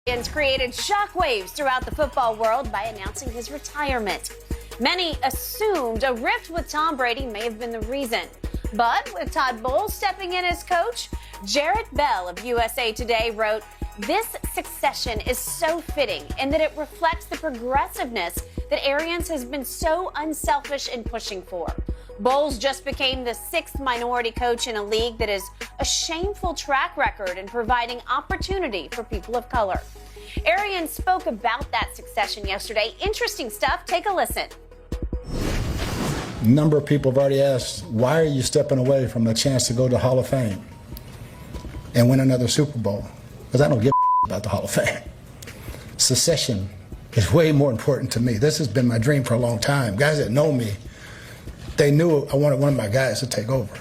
Arians created shockwaves throughout the football world by announcing his retirement. Many assumed a rift with Tom Brady may have been the reason. But with Todd Bowles stepping in as coach, Jarrett Bell of USA Today wrote, "This succession is so fitting in that it reflects the progressiveness that Arians has been so unselfish in pushing for. Bowles just became the 6th minority coach in a league that has a shameful track record in providing opportunity for people of color." Arians spoke about that succession yesterday. Interesting stuff. Take a listen. A number of people have already asked, why are you stepping away from the chance to go to Hall of Fame and win another Super Bowl? Because I don't give a about the Hall of Fame. Succession is way more important to me. This has been my dream for a long time. Guys that know me, they knew I wanted one of my guys to take over.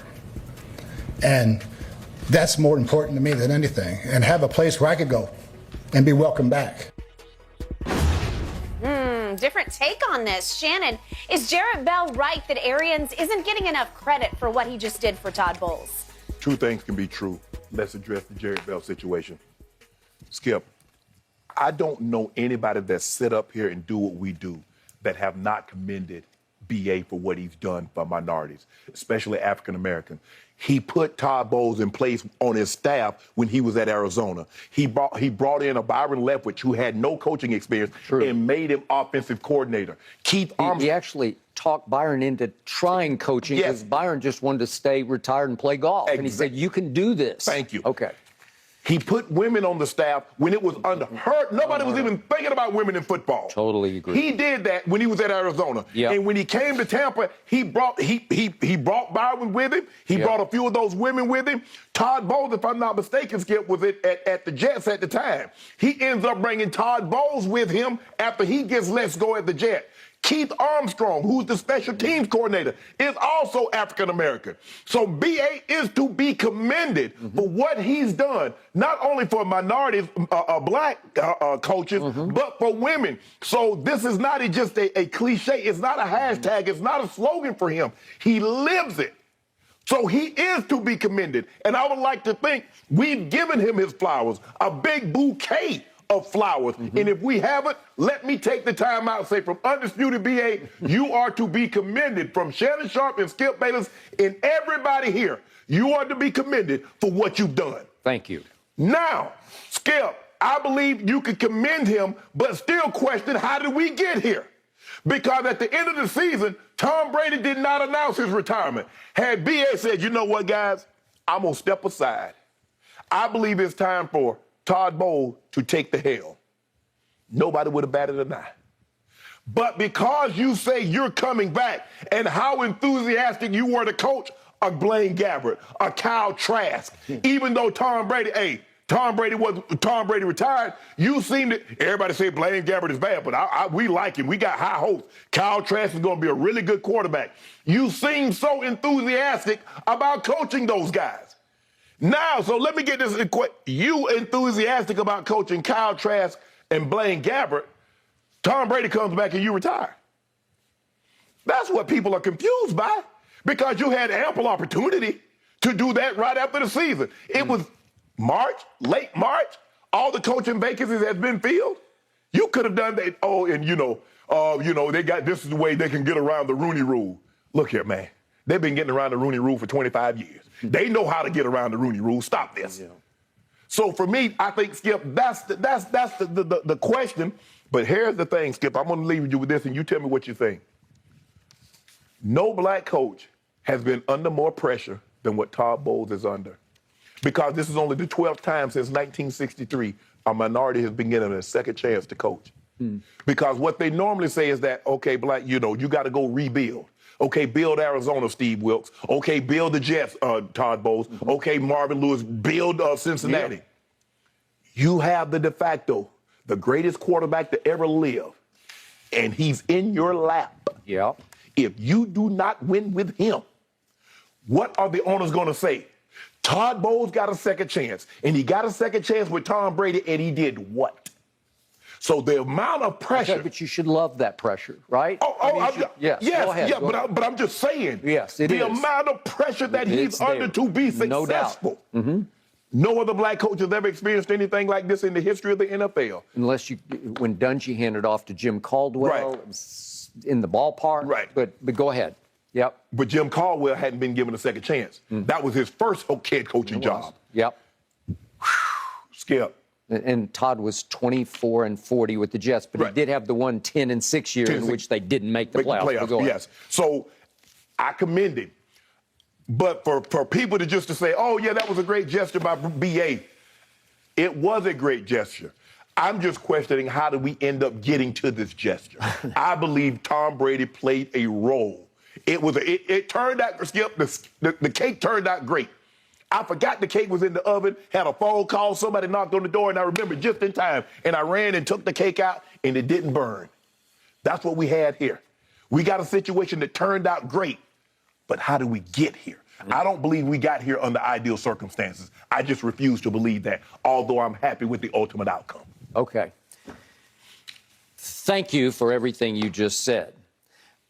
And that's more important to me than anything. And have a place where I could go and be welcomed back. Different take on this. Shannon, is Jarrett Bell right that Arians isn't getting enough credit for what he just did for Todd Bowles? Two things can be true. Let's address the Jarrett Bell situation. Skip, I don't know anybody that sit up here and do what we do that have not commended BA for what he's done for minorities, especially African Americans. He put Todd Bowles in place on his staff when he was at Arizona. He brought in a Byron Leftwich who had no coaching experience and made him offensive coordinator. Keith Armstrong. He actually talked Byron into trying coaching because Byron just wanted to stay retired and play golf. And he said, "You can do this." Thank you. Okay. He put women on the staff when it was unheard. Nobody was even thinking about women in football. Totally agree. He did that when he was at Arizona. Yep. And when he came to Tampa, he brought Byron with him. He brought a few of those women with him. Todd Bowles, if I'm not mistaken, Skip, was at the Jets at the time. He ends up bringing Todd Bowles with him after he gets let's go at the Jets. Keith Armstrong, who's the special teams coordinator, is also African-American. So BA is to be commended for what he's done, not only for minorities, black coaches, but for women. So this is not just a cliche. It's not a hashtag. It's not a slogan for him. He lives it. So he is to be commended. And I would like to think we've given him his flowers, a big bouquet of flowers. And if we haven't, let me take the time out and say from Undisputed BA, you are to be commended. From Shannon Sharpe and Skip Bayless and everybody here, you are to be commended for what you've done. Thank you. Now, Skip, I believe you could commend him, but still question how did we get here? Because at the end of the season, Tom Brady did not announce his retirement. Had BA said, you know what, guys, I'm going to step aside. I believe it's time for Todd Bowles to take the helm. Nobody would have batted an eye. But because you say you're coming back and how enthusiastic you were to coach a Blaine Gabbert, a Kyle Trask, even though Tom Brady retired, you seem to, everybody say Blaine Gabbert is bad, but we like him. We got high hopes. Kyle Trask is going to be a really good quarterback. You seem so enthusiastic about coaching those guys. Now, so let me get this. You enthusiastic about coaching Kyle Trask and Blaine Gabbert. Tom Brady comes back and you retire. That's what people are confused by because you had ample opportunity to do that right after the season. It was March, late March. All the coaching vacancies has been filled. You could have done that. Oh, and they got this is the way they can get around the Rooney Rule. Look here, man. They've been getting around the Rooney Rule for 25 years. They know how to get around the Rooney Rule. Stop this. So for me, I think, Skip, that's the question. But here's the thing, Skip. I'm going to leave you with this, and you tell me what you think. No black coach has been under more pressure than what Todd Bowles is under. Because this is only the 12th time since 1963 a minority has been given a second chance to coach. Because what they normally say is that, okay, black, you got to go rebuild. Okay, build Arizona, Steve Wilkes. Okay, build the Jets, Todd Bowles. Okay, Marvin Lewis, build Cincinnati. Yeah. You have the de facto, the greatest quarterback to ever live, and he's in your lap. Yeah. If you do not win with him, what are the owners going to say? Todd Bowles got a second chance, and he got a second chance with Tom Brady, and he did what? So the amount of pressure. Okay, but you should love that pressure, right? Yes, go ahead, but I'm just saying. Yes, it is. The amount of pressure that he's under to be successful. No doubt. No other black coach has ever experienced anything like this in the history of the NFL. Unless when Dungy handed off to Jim Caldwell, Right. it was in the ballpark. Right. But go ahead. Yep. But Jim Caldwell hadn't been given a second chance. That was his first head coaching job. Yep. Skip. And Todd was 24-40 with the Jets, but Right. he did have the 10-6 year in which they didn't make the playoffs. Go ahead. Yes. So I commend him. But for people to say, oh, yeah, that was a great gesture by BA, it was a great gesture. I'm just questioning how did we end up getting to this gesture. I believe Tom Brady played a role. It turned out, Skip, the cake turned out great. I forgot the cake was in the oven, had a phone call, somebody knocked on the door, and I remember just in time. And I ran and took the cake out, and it didn't burn. That's what we had here. We got a situation that turned out great. But how did we get here? I don't believe we got here under ideal circumstances. I just refuse to believe that, although I'm happy with the ultimate outcome. Okay. Thank you for everything you just said.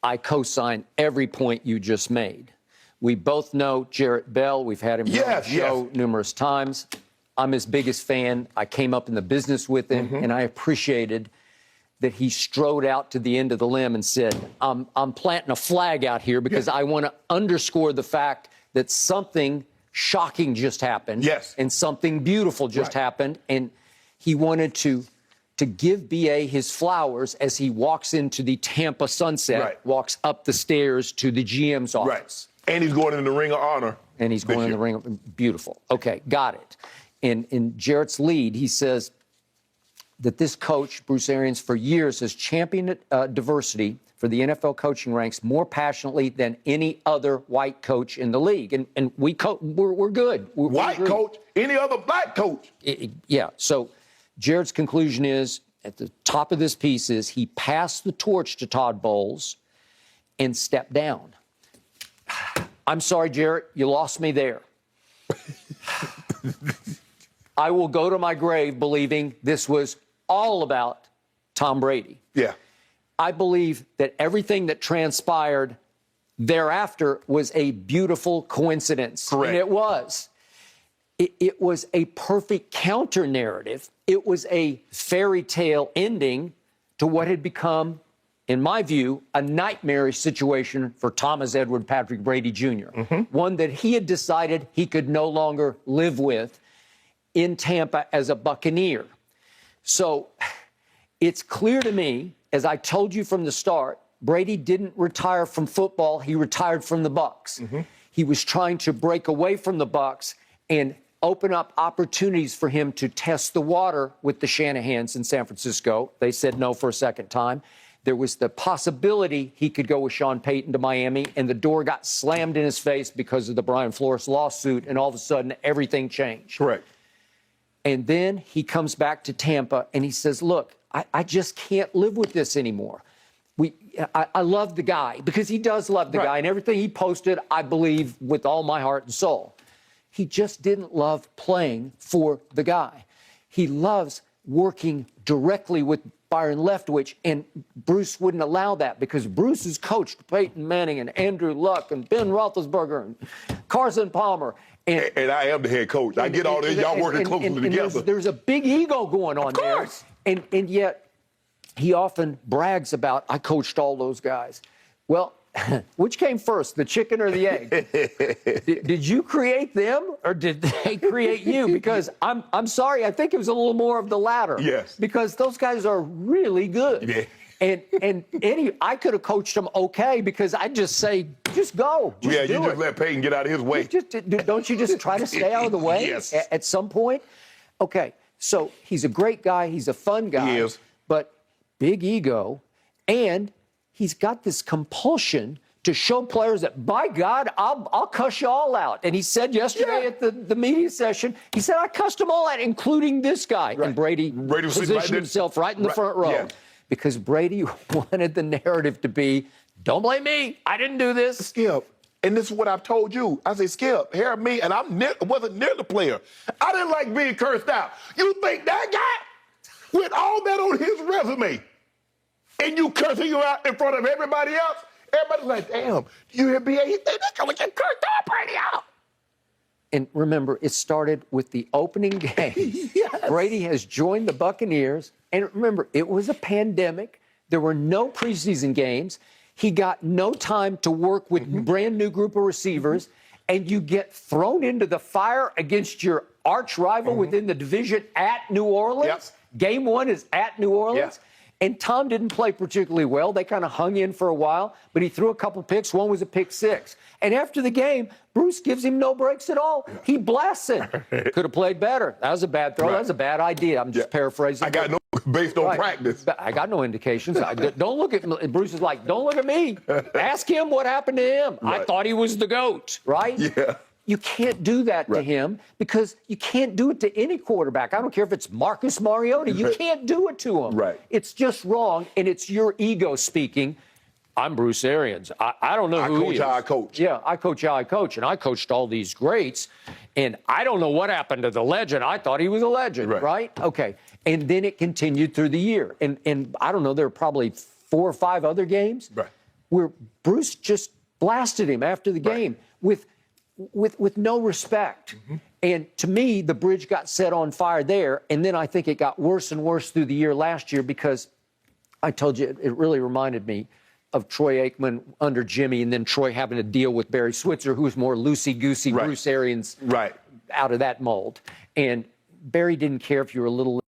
I co-sign every point you just made. We both know Jarrett Bell. We've had him on the show numerous times. I'm his biggest fan. I came up in the business with him, and I appreciated that he strode out to the end of the limb and said, I'm planting a flag out here because I want to underscore the fact that something shocking just happened. Yes. And something beautiful just happened. And he wanted to give B.A. his flowers as he walks into the Tampa sunset, walks up the stairs to the GM's office. Right. And he's going in the Ring of Honor. And he's going in the Ring of... Beautiful. Okay, got it. And in Jarrett's lead, he says that this coach, Bruce Arians, for years has championed diversity for the NFL coaching ranks more passionately than any other white coach in the league. And we're good. White coach? Any other black coach? Yeah. So Jarrett's conclusion is, at the top of this piece is, he passed the torch to Todd Bowles and stepped down. I'm sorry, Jarrett, you lost me there. I will go to my grave believing this was all about Tom Brady. Yeah. I believe that everything that transpired thereafter was a beautiful coincidence. Correct. And it was. It was a perfect counter-narrative. It was a fairy tale ending to what had become, in my view, a nightmarish situation for Thomas Edward Patrick Brady Jr., one that he had decided he could no longer live with in Tampa as a Buccaneer. So it's clear to me, as I told you from the start, Brady didn't retire from football. He retired from the Bucs. He was trying to break away from the Bucs and open up opportunities for him to test the water with the Shanahans in San Francisco. They said no for a second time. There was the possibility he could go with Sean Payton to Miami, and the door got slammed in his face because of the Brian Flores lawsuit, and all of a sudden everything changed. Correct. And then he comes back to Tampa and he says, look, I just can't live with this anymore. I love the guy because he does love the guy, and everything he posted, I believe with all my heart and soul. He just didn't love playing for the guy. He loves working directly with Byron Leftwich, and Bruce wouldn't allow that because Bruce has coached Peyton Manning and Andrew Luck and Ben Roethlisberger and Carson Palmer. And I am the head coach. I get all this. Y'all working closely together. There's a big ego going on there. Of course. And yet he often brags about, I coached all those guys. Well, which came first, the chicken or the egg? Did you create them or did they create you? Because I'm sorry, I think it was a little more of the latter. Yes. Because those guys are really good. Yeah. And I could have coached them okay because I'd just say, just go. Just you do just it. let Peyton get out of his way. Don't you just try to stay out of the way at some point? Okay, so he's a great guy. He's a fun guy. He is. But big ego, and he's got this compulsion to show players that, by God, I'll cuss you all out. And he said yesterday at the media session, he said, I cussed them all out, including this guy. Right. And Brady positioned himself right in the front row. Yeah. Because Brady wanted the narrative to be, don't blame me, I didn't do this. Skip, and this is what I've told you. I say, Skip, hear me, and I wasn't near the player. I didn't like being cursed out. You think that guy, with all that on his resume, and you cursing you out in front of everybody else? Everybody's like, damn, you hear B.A.? They're going to get cursed out, Brady out. And remember, it started with the opening game. Yes. Brady has joined the Buccaneers. And remember, it was a pandemic. There were no preseason games. He got no time to work with brand new group of receivers. And you get thrown into the fire against your arch rival within the division at New Orleans. Yep. Game one is at New Orleans. Yeah. And Tom didn't play particularly well. They kind of hung in for a while, but he threw a couple picks. One was a pick six. And after the game, Bruce gives him no breaks at all. He blasts it. Could have played better. That was a bad throw. Right. That was a bad idea. I'm just paraphrasing. I got no based on practice. I got no indications. Don't look at Bruce is like, don't look at me. Ask him what happened to him. Right. I thought he was the GOAT, right? Yeah. You can't do that to him because you can't do it to any quarterback. I don't care if it's Marcus Mariota. You can't do it to him. Right. It's just wrong, and it's your ego speaking. I'm Bruce Arians. I don't know who he is. I coach how I coach. Yeah, I coach how I coach, and I coached all these greats, and I don't know what happened to the legend. I thought he was a legend, right? Okay. And then it continued through the year. And I don't know, there were probably 4 or 5 other games where Bruce just blasted him after the game with no respect. And to me, the bridge got set on fire there. And then I think it got worse and worse through the year last year because I told you it really reminded me of Troy Aikman under Jimmy and then Troy having to deal with Barry Switzer, who was more loosey-goosey, Bruce Arians out of that mold. And Barry didn't care if you were a little